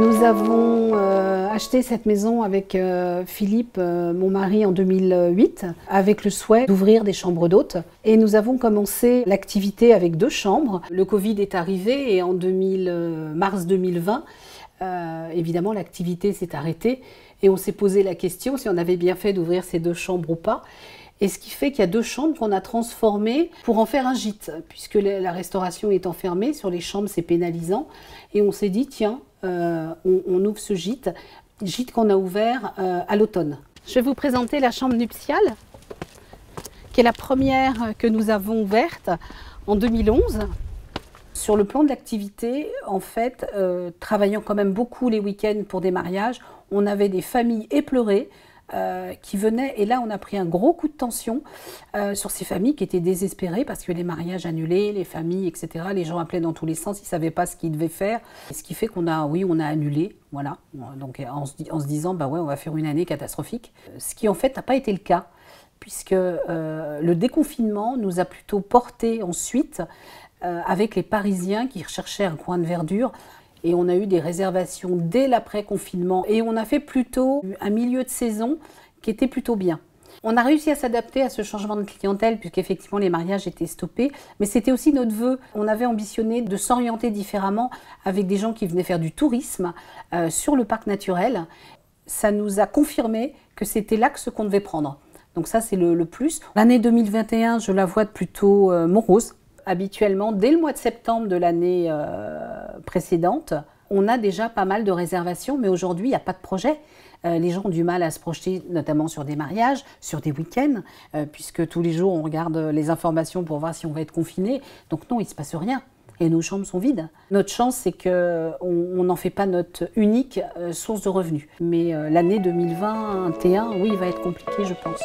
Nous avons acheté cette maison avec Philippe, mon mari, en 2008, avec le souhait d'ouvrir des chambres d'hôtes. Et nous avons commencé l'activité avec 2 chambres. Le Covid est arrivé et en mars 2020, évidemment, l'activité s'est arrêtée. Et on s'est posé la question si on avait bien fait d'ouvrir ces 2 chambres ou pas. Et ce qui fait qu'il y a 2 chambres qu'on a transformées pour en faire un gîte, puisque la restauration étant fermée, sur les chambres c'est pénalisant. Et on s'est dit, tiens, on ouvre ce gîte qu'on a ouvert à l'automne. Je vais vous présenter la chambre nuptiale, qui est la première que nous avons ouverte en 2011. Sur le plan de l'activité, en fait, travaillant quand même beaucoup les week-ends pour des mariages, on avait des familles éplorées qui venaient, et là on a pris un gros coup de tension sur ces familles qui étaient désespérées parce que les mariages annulés, les familles, etc. Les gens appelaient dans tous les sens, ils ne savaient pas ce qu'ils devaient faire. Ce qui fait qu'on a, oui, on a annulé, voilà. Donc en se disant, bah ouais, on va faire une année catastrophique. Ce qui en fait n'a pas été le cas, puisque le déconfinement nous a plutôt porté ensuite avec les Parisiens qui recherchaient un coin de verdure. Et on a eu des réservations dès l'après-confinement. Et on a fait plutôt un milieu de saison qui était plutôt bien. On a réussi à s'adapter à ce changement de clientèle puisqu'effectivement les mariages étaient stoppés. Mais c'était aussi notre vœu. On avait ambitionné de s'orienter différemment avec des gens qui venaient faire du tourisme sur le parc naturel. Ça nous a confirmé que c'était l'axe qu'on devait prendre. Donc ça, c'est le plus. L'année 2021, je la vois plutôt morose. Habituellement, dès le mois de septembre de l'année précédente, on a déjà pas mal de réservations, mais aujourd'hui, il n'y a pas de projet. Les gens ont du mal à se projeter, notamment sur des mariages, sur des week-ends, puisque tous les jours, on regarde les informations pour voir si on va être confiné. Donc non, il ne se passe rien. Et nos chambres sont vides. Notre chance, c'est qu'on n'en fait pas notre unique source de revenus. Mais l'année 2021, oui, va être compliquée, je pense.